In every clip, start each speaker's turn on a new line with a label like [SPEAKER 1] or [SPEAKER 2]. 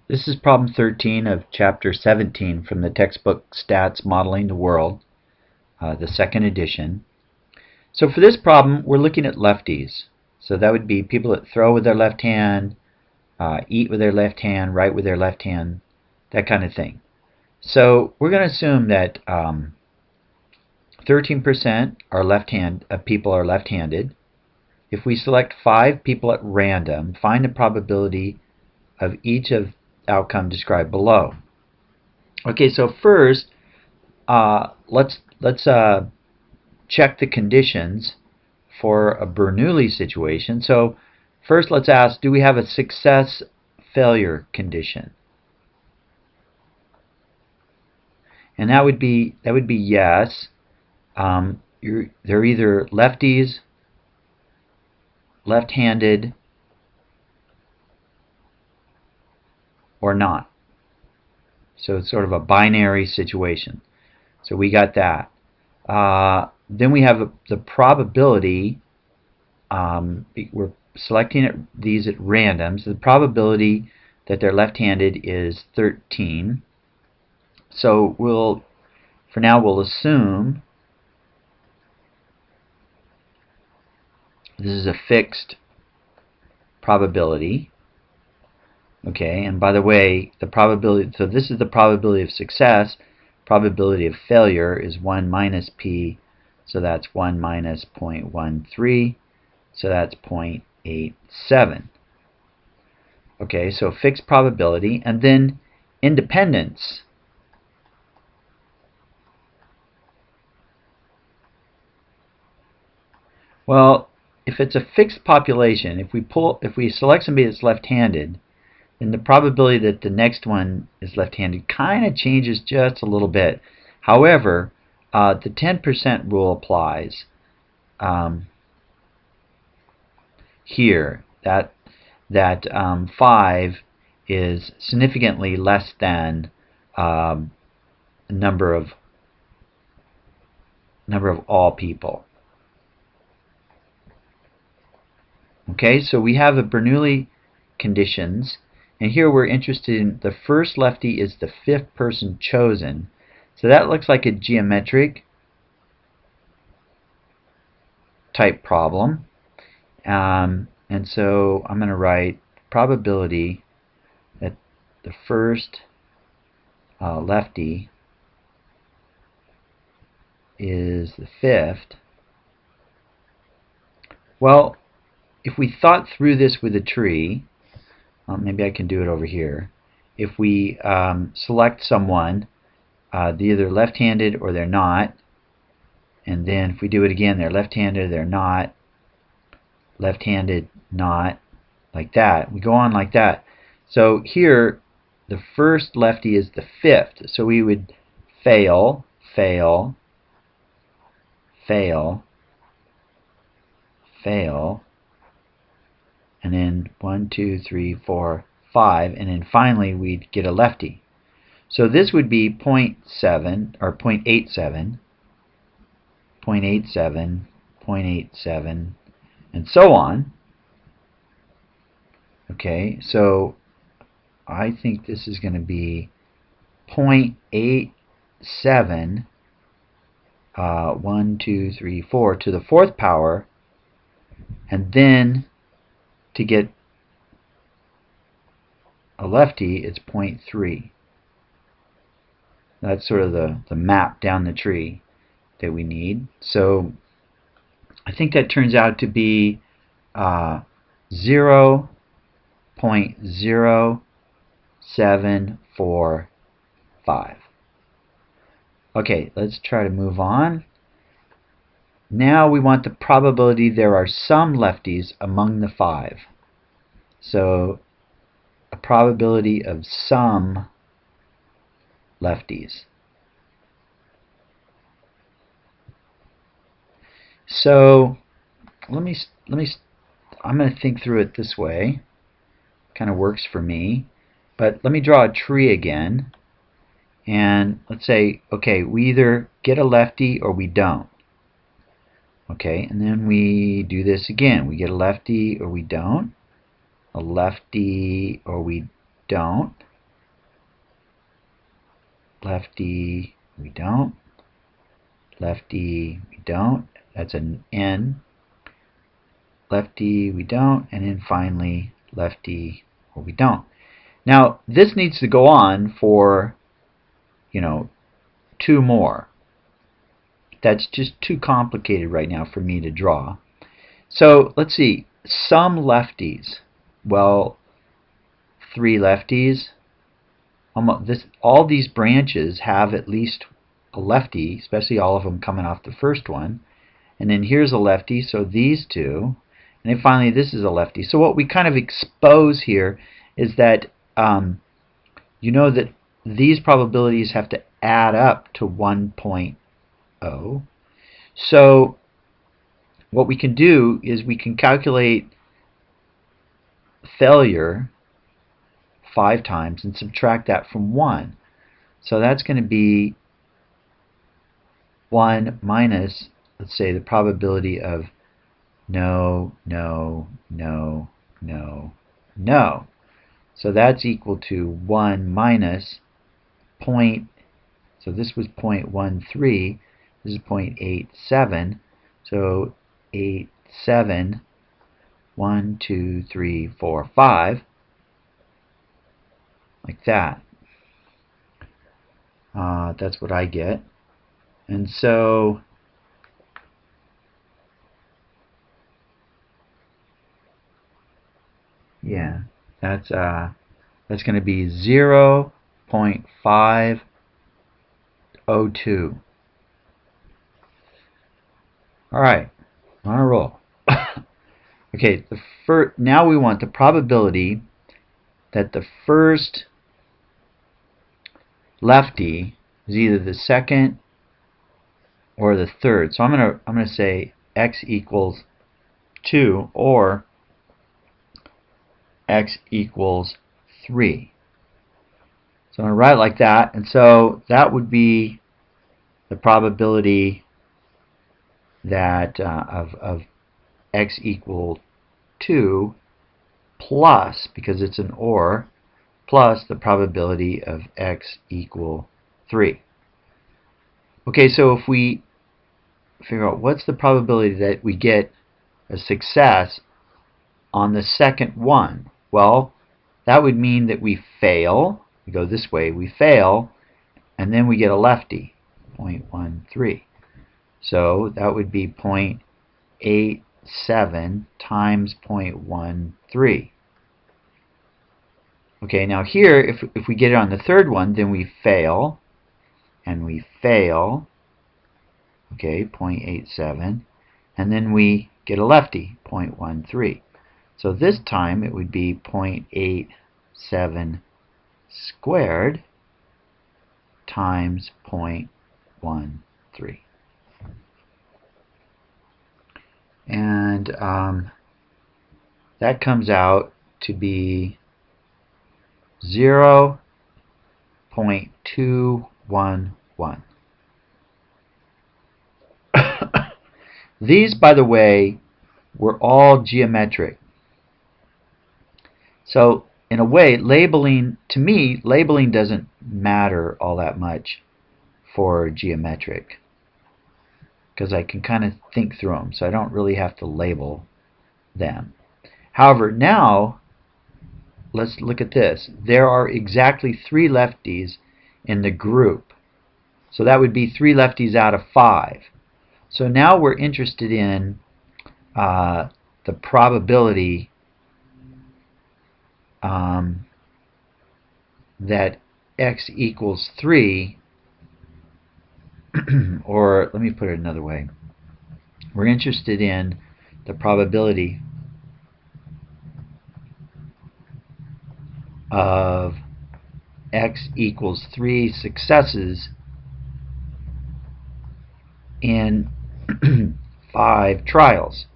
[SPEAKER 1] This is problem 13 of chapter 17 from the textbook Stats Modeling the World, the second edition. So for this problem, we're looking at lefties. So that would be people that throw with their left hand, eat with their left hand, write with their left hand, that kind of thing. So we're going to assume that 13% of people are left-handed. If we select 5 people at random, find the probability of each of outcome described below. Okay, so first, let's check the conditions for a Bernoulli situation. So first, let's ask: do we have a success-failure condition? And that would be yes. They're either lefties, left-handed, or not. So it's sort of a binary situation. So we got that. Then we have the probability. We're selecting these at random. So the probability that they're left-handed is 13. So for now we'll assume this is a fixed probability. Okay, and by the way, the probability, so this is the probability of success. Probability of failure is 1 minus p, so that's 1 minus 0.13, so that's 0.87. Okay, so fixed probability, and then independence. Well, if it's a fixed population, if we select somebody that's left-handed, then the probability that the next one is left-handed kind of changes just a little bit. However, the 10% rule applies here. That 5 is significantly less than the number of all people. Okay, so we have the Bernoulli conditions. And here we're interested in the first lefty is the 5th person chosen. So that looks like a geometric type problem. And so I'm going to write probability that the first lefty is the 5th. Well, if we thought through this with a tree, maybe I can do it over here. If we select someone, they're either left-handed or they're not, and then if we do it again, they're left-handed, they're not, left-handed, not, like that. We go on like that. So here, the first lefty is the 5th. So we would fail, fail, fail, fail, and then 1, 2, 3, 4, 5, and then finally we'd get a lefty. So this would be 0.7 or 0.87, 0.87, 0.87, and so on. Okay, so I think this is going to be 0.87, 1, 2, 3, 4 to the 4th power, and then to get a lefty, it's 0.3. That's sort of the map down the tree that we need. So I think that turns out to be 0.0745. Okay, let's try to move on. Now we want the probability there are some lefties among the 5. So a probability of some lefties. So I'm going to think through it this way. Kind of works for me. But let me draw a tree again. And let's say, okay, we either get a lefty or we don't. Okay, and then we do this again. We get a lefty or we don't. A lefty or we don't. lefty, we don't. Lefty, we don't. That's an N. Lefty, we don't. And then finally, lefty, or we don't. Now, this needs to go on for, 2 more. That's just too complicated right now for me to draw. So, let's see. Some lefties. Well, 3 lefties. All these branches have at least a lefty, especially all of them coming off the first one. And then here's a lefty, so these 2. And then finally this is a lefty. So what we kind of expose here is that that these probabilities have to add up to 1.0. So what we can do is we can calculate failure 5 times and subtract that from 1. So that's going to be 1 minus, let's say, the probability of no, no, no, no, no. So that's equal to 1 minus point, so this was 0.13, this is 0.87, so 87, 1, 2, 3, 4, 5, like that. That's what I get. And so yeah, that's going to be 0.502. All right, on a roll. Okay, now we want the probability that the first lefty is either the second or the third. So I'm gonna say x equals 2 or x equals 3. So I'm going to write it like that, and so that would be the probability that of x equal 2 plus, because it's an or, plus the probability of x equal 3. Okay, so if we figure out what's the probability that we get a success on the second one, well, that would mean that we fail. We go this way, we fail, and then we get a lefty, 0.13. So that would be 0.87 times 0.13. Okay, now here, if we get it on the third one, then we fail, and we fail, okay, 0.87, and then we get a lefty, 0.13. So this time it would be 0.87 squared times 0.13. And that comes out to be 0.211. These, by the way, were all geometric. So in a way, labeling doesn't matter all that much for geometric, because I can kind of think through them, so I don't really have to label them. However, now let's look at this. There are exactly 3 lefties in the group, so that would be 3 lefties out of 5. So now we're interested in the probability that x equals 3, or let me put it another way. We're interested in the probability of x equals 3 successes in 5 trials.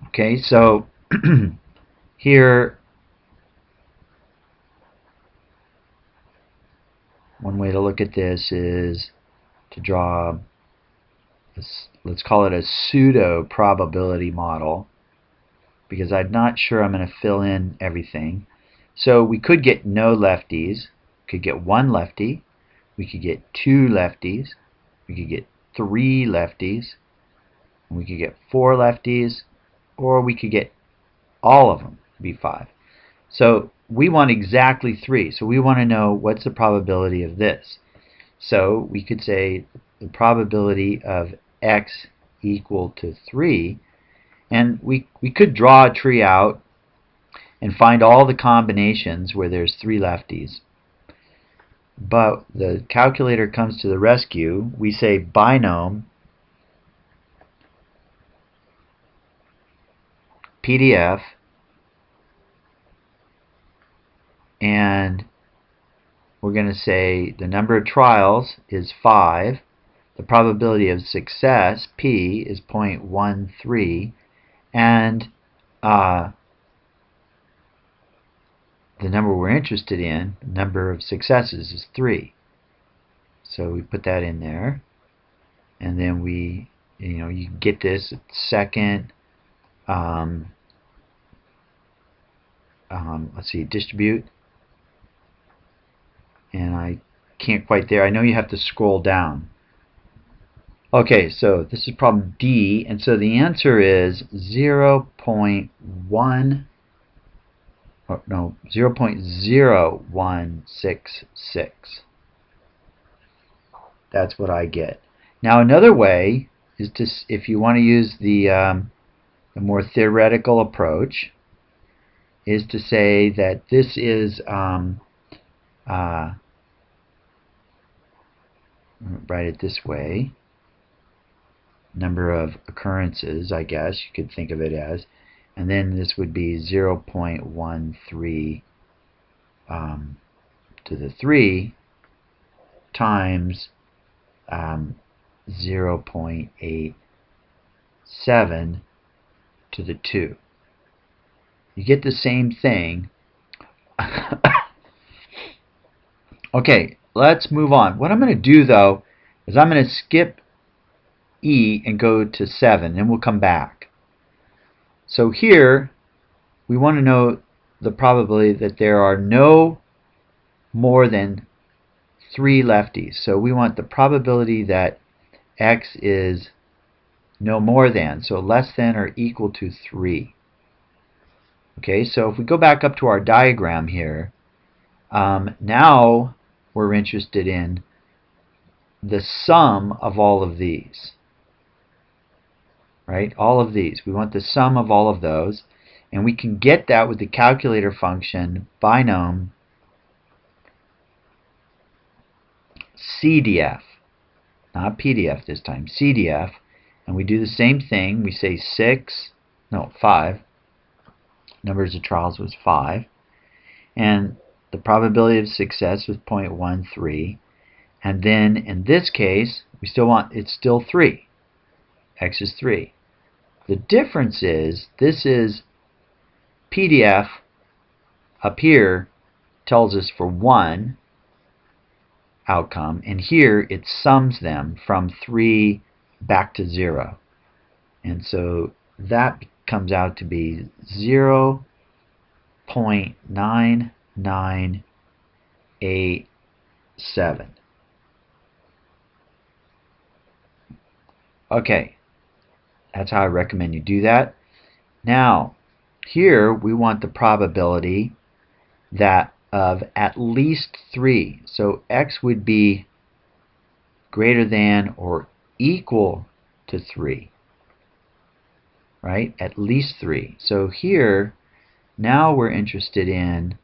[SPEAKER 1] Okay, so here, one way to look at this is to draw this, let's call it a pseudo probability model, because I'm not sure I'm going to fill in everything. So we could get no lefties. We could get one lefty. We could get two lefties. We could get three lefties. We could get four lefties. Or we could get all of them, be 5. So we want exactly 3. So we want to know what's the probability of this. So we could say the probability of x equal to 3. And we could draw a tree out and find all the combinations where there's 3 lefties. But the calculator comes to the rescue. We say binom PDF, and we're going to say the number of trials is 5. The probability of success, P, is 0.13, and the number we're interested in, the number of successes, is 3. So we put that in there, and then we, you get this second. Let's see, distribute, and I can't quite there. I know you have to scroll down. Okay, so this is problem D, and so the answer is 0.0166. That's what I get. Now another way is to, if you want to use the more theoretical approach, is to say that this is write it this way, number of occurrences, I guess you could think of it as, and then this would be 0.13 to the 3 times 0.87 to the 2. You get the same thing. Okay, let's move on. What I'm going to do, though, is I'm going to skip E and go to 7, and we'll come back. So here, we want to know the probability that there are no more than 3 lefties. So we want the probability that x is no more than, so less than or equal to 3. Okay, so if we go back up to our diagram here, now we're interested in the sum of all of these. Right? All of these. We want the sum of all of those. And we can get that with the calculator function binom CDF. Not PDF this time. CDF. And we do the same thing. We say 5. Numbers of trials was 5. And the probability of success was 0.13. And then in this case, we still want, it's still 3. X is 3. The difference is, this is PDF up here tells us for 1 outcome, and here it sums them from 3 back to 0. And so that comes out to be 0.9987. Okay, that's how I recommend you do that. Now, here we want the probability that of at least 3. So x would be greater than or equal to 3. Right? At least 3. So here, now we're interested in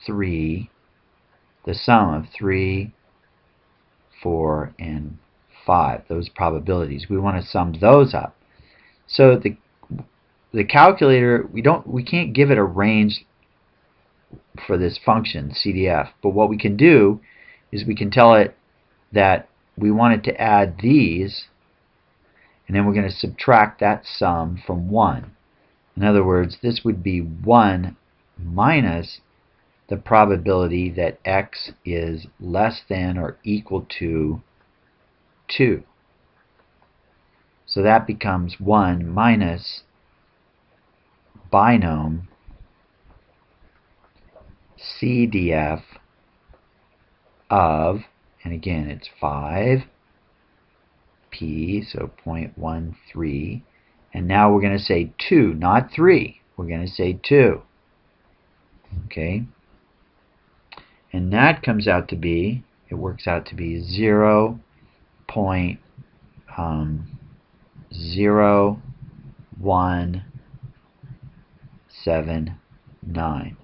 [SPEAKER 1] 3, the sum of 3, 4, and 5, those probabilities. We want to sum those up. So the calculator, we can't give it a range for this function CDF, but what we can do is we can tell it that we want it to add these, and then we're going to subtract that sum from 1. In other words, this would be 1 minus the probability that x is less than or equal to 2. So that becomes 1 minus binom CDF of, and again it's 5p, so 0.13, and now we're going to say 2, not 3. We're going to say 2. Okay? And that comes out to be, it works out to be 0.0179.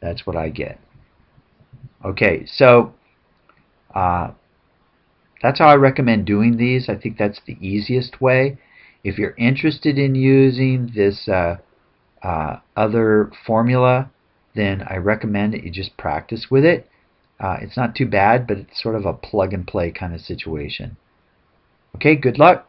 [SPEAKER 1] That's what I get. Okay, so that's how I recommend doing these. I think that's the easiest way. If you're interested in using this other formula, then I recommend that you just practice with it. It's not too bad, but it's sort of a plug and play kind of situation. Okay, good luck.